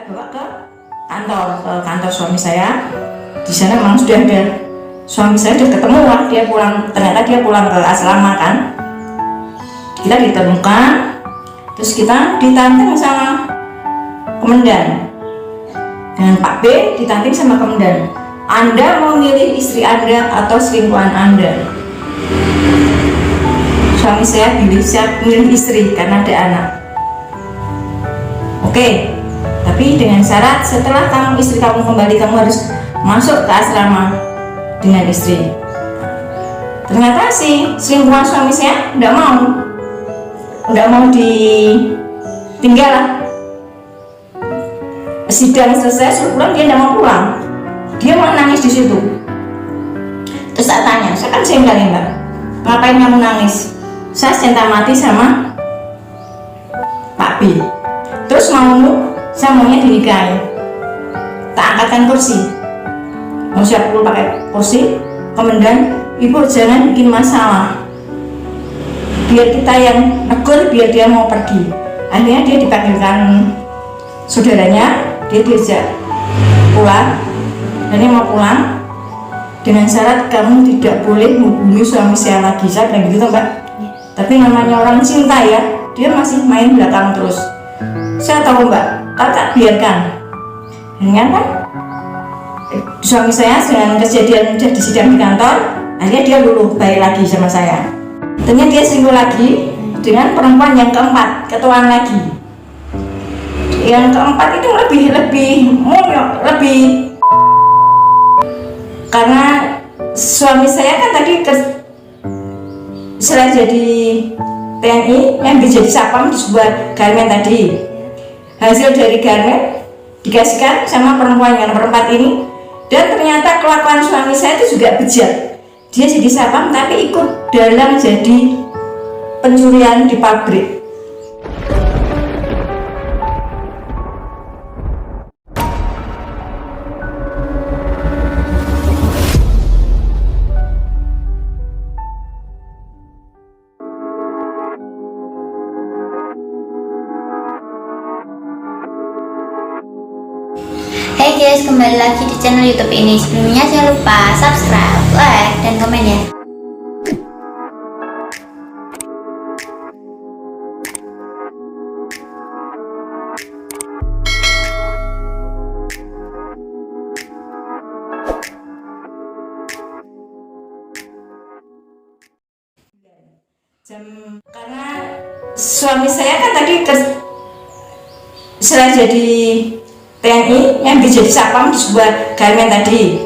bawa ke kantor suami saya. Di sana memang sudah ada suami saya, sudah ketemu lah, dia pulang, ternyata dia pulang ke asrama kan. Kita ditemukan, terus kita ditantang sama komandan, dengan Pak B ditantang sama komandan. Anda mau milih istri Anda atau selingkuhan Anda? Suami saya milih istri karena ada anak. Oke, tapi dengan syarat setelah istri kamu kembali, kamu harus masuk ke asrama dengan istri. Ternyata si selingkuhan suami saya tidak mau ditinggal lah. Sidang selesai, suruh pulang, dia tidak mau pulang. Dia malah nangis di situ. Terus saya tanya, saya kan jengkel ya Mbak, ngapain kamu nangis? Saya cinta mati sama Pak B. Terus saya maunya dinikahi. Tak angkatkan kursi, mau siap pukul pakai kursi. Komandan, ibu jangan bikin masalah, biar kita yang negur, biar dia mau pergi. Akhirnya dia dipanggilkan saudaranya, dia diajak pulang. Dan dia mau pulang dengan syarat kamu tidak boleh menghubungi suami saya lagi. Saya bilang gitu Mbak. Tapi namanya orang cinta ya, dia masih main belakang terus. Saya tahu Mbak, kakak biarkan. Dengan kan suami saya dengan kejadian udah di sidang di kantor, akhirnya dia luluh baik lagi sama saya. Ternyata dia selingkuh lagi dengan perempuan yang keempat, ketuaan lagi. Yang keempat itu lebih karena suami saya kan tadi selain jadi TNI yang jadi sapam di sebuah garmen tadi, hasil dari garmen dikasihkan sama perempuan yang perempat ini. Dan ternyata kelakuan suami saya itu juga bejat. Dia jadi sapam tapi ikut dalam jadi pencurian di pabrik. Hai guys, kembali lagi di channel YouTube ini. Sebelumnya jangan lupa subscribe, like, dan komen ya. Karena suami saya kan tadi selain jadi TNI yang jadi sapam di sebuah garmen tadi,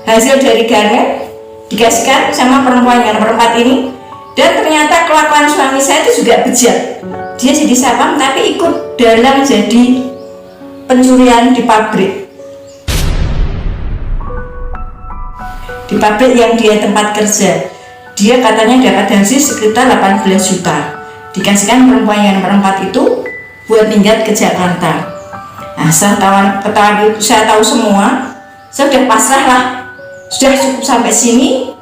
hasil dari garmen dikasihkan sama perempuan yang perempat ini. Dan ternyata kelakuan suami saya itu juga bejat. Dia jadi sapam tapi ikut dalam jadi pencurian di pabrik. Di pabrik yang dia tempat kerja, dia katanya dapat hasil sekitar 18 juta. Dikasihkan perempuan yang perempat itu buat minggat ke Jakarta. Nah, ketahuan itu saya tahu semua, saya sudah pasrah lah, sudah cukup sampai sini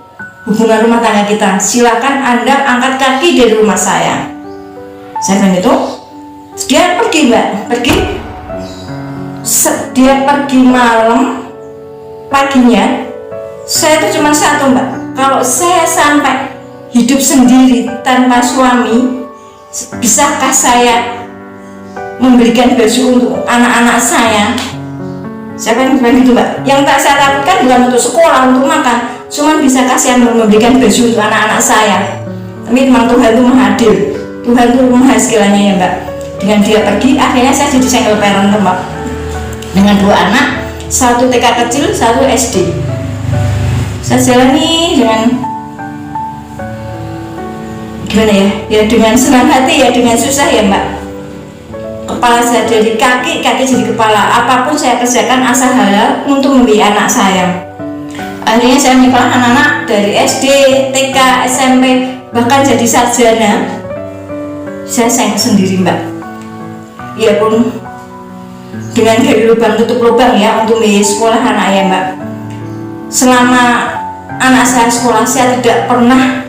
hubungan rumah tangga kita. Silakan Anda angkat kaki dari rumah saya. Saya bilang itu, dia pergi Mbak, dia pergi malam, paginya saya itu cuma satu Mbak, kalau saya sampai hidup sendiri tanpa suami, bisakah saya memberikan baju untuk anak-anak saya? Saya pengen gitu Mbak. Yang tak saya lakukan bukan untuk sekolah, untuk makan, cuman bisa kasih memberikan baju untuk anak-anak saya. Tapi memang Tuhan itu maha adil, Tuhan itu maha segalanya ya Mbak. Dengan dia pergi, akhirnya saya jadi single parent Mbak, dengan 2 anak, 1 TK kecil, 1 SD. Saya jalani dengan gimana ya? Ya dengan senang hati ya, dengan susah ya Mbak. Kepala saya dari kaki jadi kepala. Apapun saya kerjakan asal halal untuk membiayai anak saya. Akhirnya saya menyekolah anak-anak dari SD, TK, SMP, bahkan jadi sarjana. Saya sayang sendiri Mbak. Ya pun dengan gali lubang tutup lubang ya untuk membiayai sekolah anak ya Mbak. Selama anak saya sekolah, saya tidak pernah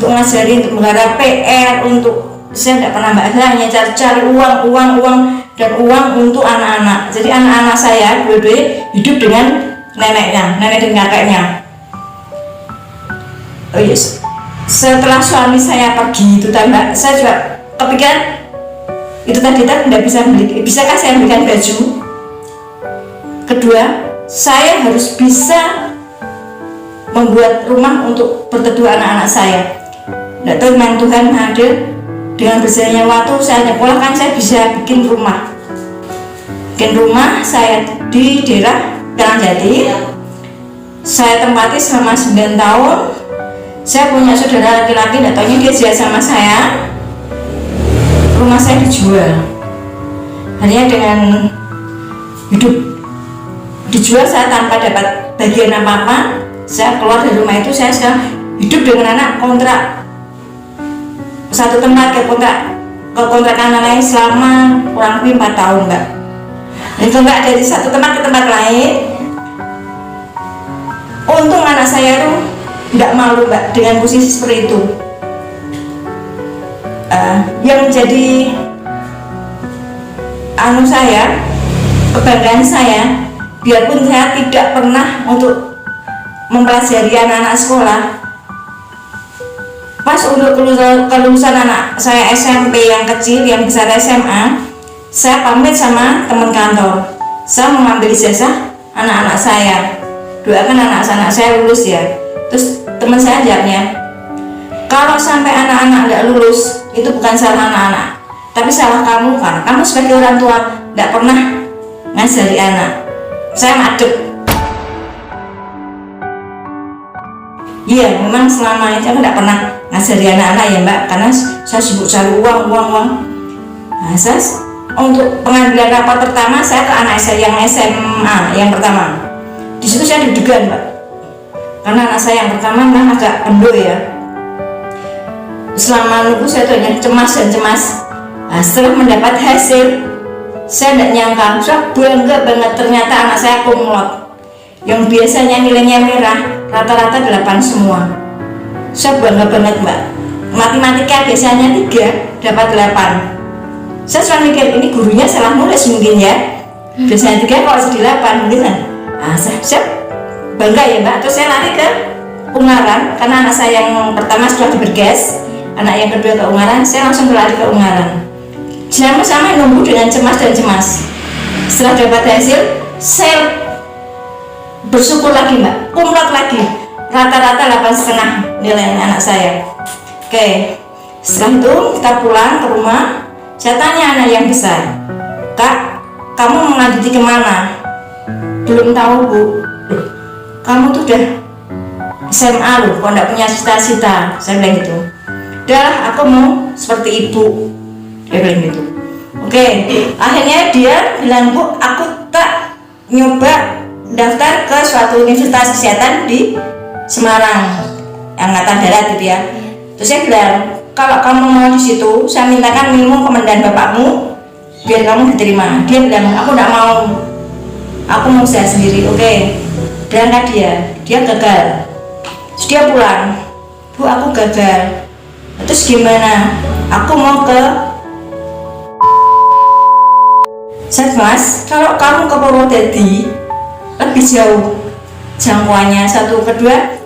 mengajari untuk menggarap PR, untuk saya tidak pernah mbak, saya hanya cari uang dan uang untuk anak-anak. Jadi anak-anak saya dua-duanya hidup dengan nenek dan kakeknya. Oh yes. Setelah suami saya pergi itu mbak, saya juga kepikiran itu tadi tidak bisa beli, bisakah saya belikan baju. Kedua, saya harus bisa membuat rumah untuk berteduh anak-anak saya. Tidak tahu memang Tuhan hadir. Dengan berjalannya waktu saya nyekolahkan, saya bisa bikin rumah saya di daerah Karangjati. Saya tempati selama 9 tahun. Saya punya saudara laki-laki, tidak tahunya dia jahat sama saya. Rumah saya dijual. Hanya dengan hidup dijual, saya tanpa dapat bagian apa-apa. Saya keluar dari rumah itu, saya sekarang hidup dengan anak kontrak satu tempat ke kontrakan lain selama kurang lebih 4 tahun mbak. Itu enggak dari satu tempat ke tempat lain. Untung anak saya tuh enggak malu mbak dengan posisi seperti itu. Yang menjadi saya, kebanggaan saya, biarpun saya tidak pernah untuk mempelajari anak-anak sekolah. Pas untuk kelulusan anak saya SMP yang kecil, yang besar SMA, saya pamit sama teman kantor. Saya mengambil ijazah anak-anak saya. Doakan anak-anak saya lulus ya. Terus teman saya jawabnya, kalau sampai anak-anak tidak lulus, itu bukan salah anak-anak, tapi salah kamu kan. Kamu sebagai orang tua tidak pernah ngajari anak. Saya madep. Iya, memang selama ini saya tidak pernah ngajari anak-anak ya mbak, karena saya sibuk cari uang. Nah, saya untuk pengambilan rapor pertama saya ke anak saya yang SMA yang pertama. Di situ saya deg-degan mbak, karena anak saya yang pertama memang agak pendul ya. Selama nunggu saya tuh hanya cemas. Nah, setelah mendapat hasil, saya tidak nyangka, saya bangga banget, ternyata anak saya kumlot. Yang biasanya nilainya merah, rata-rata 8 semua. Saya bangga banget mbak. Matematika biasanya 3, dapat 8. Saya selalu mikir, ini gurunya salah nulis mungkin ya. Biasanya 3, kalau jadi 8 mungkin kan. Saya bangga ya mbak. Terus saya lari ke Ungaran, karena anak saya yang pertama sudah diberges, anak yang kedua ke Ungaran, saya langsung lari ke Ungaran. Sama-sama nunggu dengan cemas. Setelah dapat hasil, saya bersyukur lagi mbak, kumlot lagi, rata-rata 8,5 nilai anak saya. Oke, setelah itu kita pulang ke rumah. Saya tanya anak yang besar, kak, kamu mau melanjuti kemana? Belum tahu bu. Kamu tuh udah SMA loh, kok gak punya cita-cita? Saya bilang gitu. Udah, aku mau seperti ibu, dia bilang gitu. Oke, akhirnya dia bilang, bu, aku tak nyoba daftar ke suatu universitas kesehatan di Semarang, Angkatan Darat gitu ya. Terus saya bilang, kalau kamu mau di situ, saya mintakan minimum komandan bapakmu biar kamu diterima. Dia bilang, aku tidak mau, aku mau saya sendiri. Oke, berangkat dia gagal. Terus dia pulang, bu, aku gagal. Terus gimana? Aku mau ke Mas, kalau kamu ke Purwodadi lebih jauh jangkauannya, satu, kedua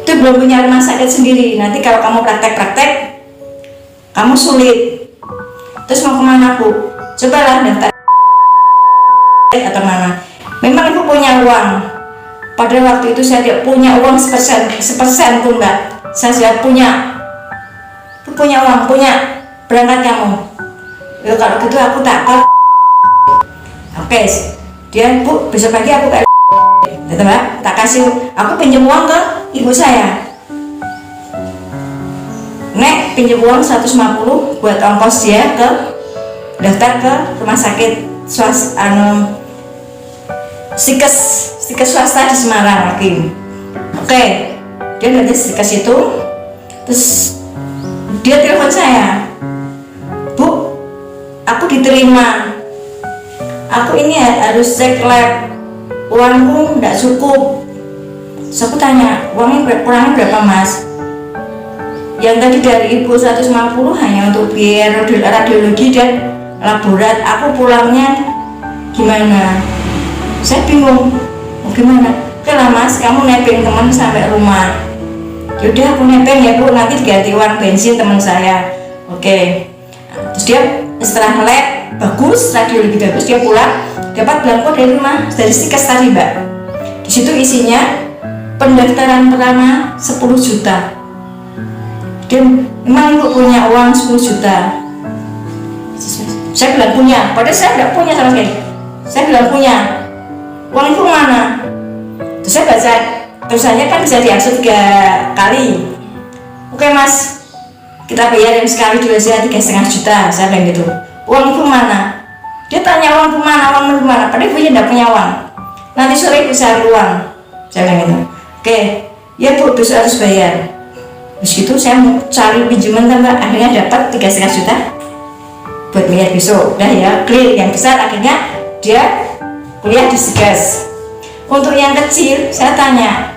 itu belum punya rumah sakit sendiri. Nanti kalau kamu praktek kamu sulit. Terus mau kemana bu? Cobalah daftar atau mana. Memang ibu punya uang. Pada waktu itu saya tidak punya uang sepersen pun mbak. Saya sudah punya uang, punya berangkat kamu. Ya kalau gitu aku takut. Oke, dia bu, besok pagi aku ke gitu mbak, tak kasih, aku pinjam uang ke ibu saya. Nek, pinjam uang 150 buat ongkos dia ke daftar ke rumah sakit Stikes swasta di Semarang lagi. Oke, dia nanti Stikes itu, terus dia telepon saya, bu, aku diterima. Aku ini harus cek lab, uangku tidak cukup. Terus aku tanya, kurangnya berapa mas? Yang tadi dari ibu 150 hanya untuk biaya radiologi dan laborat. Aku pulangnya gimana? Saya bingung, mau gimana? Oke lah mas, kamu nebeng teman sampai rumah. Yaudah aku nebeng ya bu, nanti diganti uang bensin teman saya. Oke. Terus dia setelah lab bagus, radiologi bagus, dia pulang dapat belangko dari rumah, dari stikes tadi mbak. Di situ isinya pendaftaran pertama 10 juta. Dia memang ibu punya uang 10 juta. Saya bilang punya, padahal saya tidak punya sama sekali. Saya bilang punya. Uang itu mana? Terus saya baca tulisannya kan bisa diaksur 3 kali. Oke mas, kita bayar yang sekali dulu aja 3,5 juta. Saya bilang gitu. Uang itu mana? Dia tanya uang kemana, uang kemana? Padahal ibunya tidak punya uang. Nanti sore ibu cari uang. Saya bilang gitu. Oke, ya bu, besok harus bayar. Terus gitu saya mau cari pinjaman tambah, akhirnya dapat 3,5 juta buat bayar besok. Udah ya, clear. Yang besar akhirnya dia kuliah di Sigas. Untuk yang kecil saya tanya,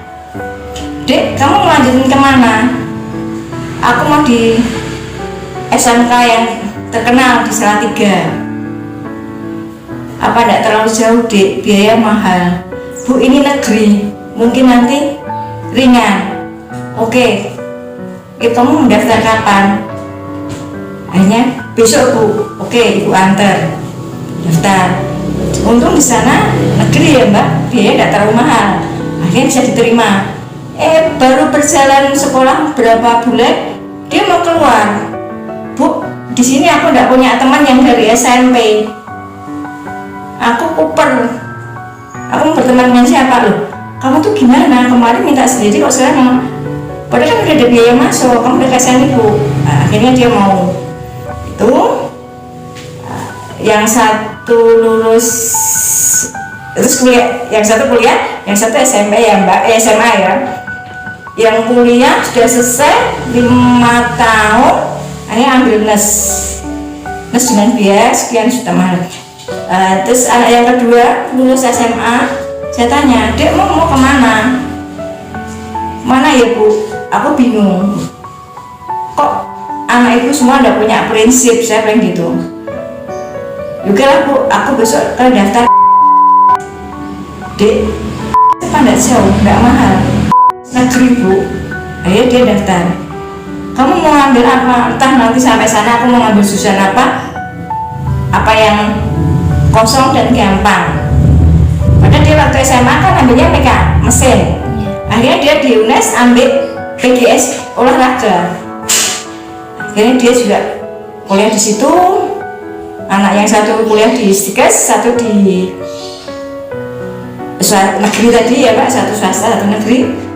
dek kamu mau lanjutin kemana? Aku mau di SMK yang terkenal di Salatiga. Apa tidak terlalu jauh dek, biaya mahal. Bu ini negeri, mungkin nanti ringan. Oke, kamu mendaftar kapan? Akhirnya besok bu. Oke, ibu antar daftar. Untung di sana negeri ya mbak, biaya tidak terlalu mahal. Akhirnya bisa diterima. Baru berjalan sekolah berapa bulan dia mau keluar. Bu, di sini aku tidak punya teman yang dari SMP. Aku kuper. Aku berteman dengan siapa loh? Kamu tuh gimana? Kemarin minta sendiri kok sekarang? Padahal kan udah ada biaya masuk. Kamu udah kasihan ibu. Akhirnya dia mau. Itu yang satu lulus terus kuliah, yang satu kuliah, yang satu SMP ya mbak, SMA ya. Yang kuliah sudah selesai 5 tahun, akhirnya ambil nes dengan biaya sekian juta mahal. Terus anak yang kedua lulus SMA, saya tanya, dek mau kemana? Mana ya bu? Aku bingung. Kok anak ibu semua udah punya prinsip, saya bilang gitu. Juga lah bu, aku besok ke daftar. Dek, apa enggak jauh, enggak mahal. Negeri bu, ayo dia daftar. Kamu mau ngambil apa? Entah nanti sampai sana aku mau ngambil jurusan apa yang kosong dan gampang. Padahal dia waktu SMA kan ambilnya PK mesin. Akhirnya dia di UNES ambil PGS olahraga. Akhirnya dia juga kuliah di situ. Anak yang satu kuliah di Sigas, satu di negeri tadi ya pak, satu swasta, satu negeri.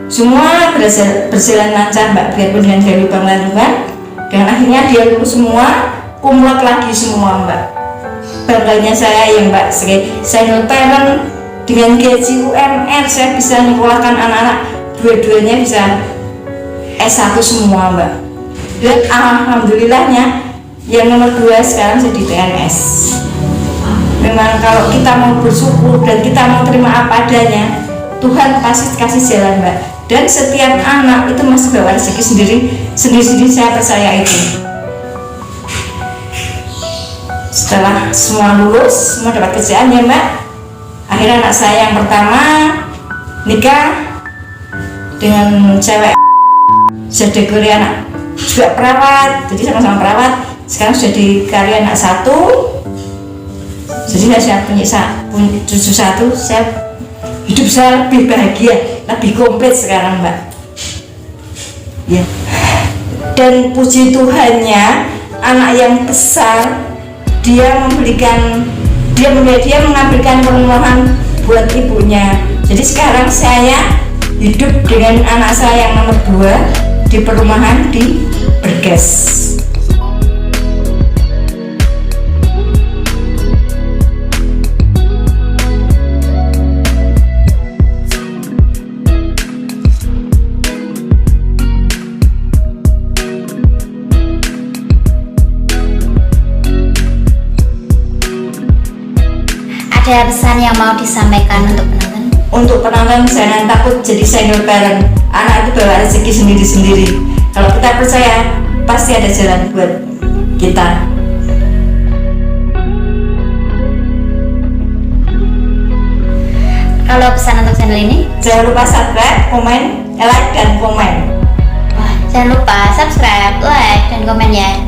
Semua berjalan lancar mbak, biarpun dengan gaya lubang-lubang. Dan akhirnya dia lulus semua, kumlot lagi semua mbak. Bangganya saya ya mbak, sebagai single parent dengan gaji UMR saya bisa menyekolahkan anak-anak dua-duanya bisa S1 semua mbak. Dan alhamdulillahnya yang nomor 2 sekarang jadi PNS. Memang kalau kita mau bersyukur dan kita mau terima apa adanya, Tuhan pasti kasih jalan mbak. Dan setiap anak itu masih bawa rezeki sendiri, saya percaya itu. Setelah semua lulus, semua dapat kerjaan ya mbak, akhirnya anak saya yang pertama nikah dengan cewek jadi anak juga perawat, jadi sama-sama perawat. Sekarang sudah dikari anak 1, jadi saya punya cucu 1. Saya hidup saya lebih bahagia, lebih komplit sekarang mbak ya. Dan puji Tuhannya, anak yang besar dia mengambilkan perumahan buat ibunya. Jadi sekarang saya hidup dengan anak saya yang nomor 2 di perumahan di Bergas. Ada pesan yang mau disampaikan untuk penonton? Untuk penonton, jangan takut jadi single parent. Anak itu bawa rezeki sendiri-sendiri. Kalau kita percaya, pasti ada jalan buat kita. Kalau pesan untuk channel ini, Jangan lupa subscribe, komen, like, dan komen. jangan lupa subscribe, like, dan komen ya.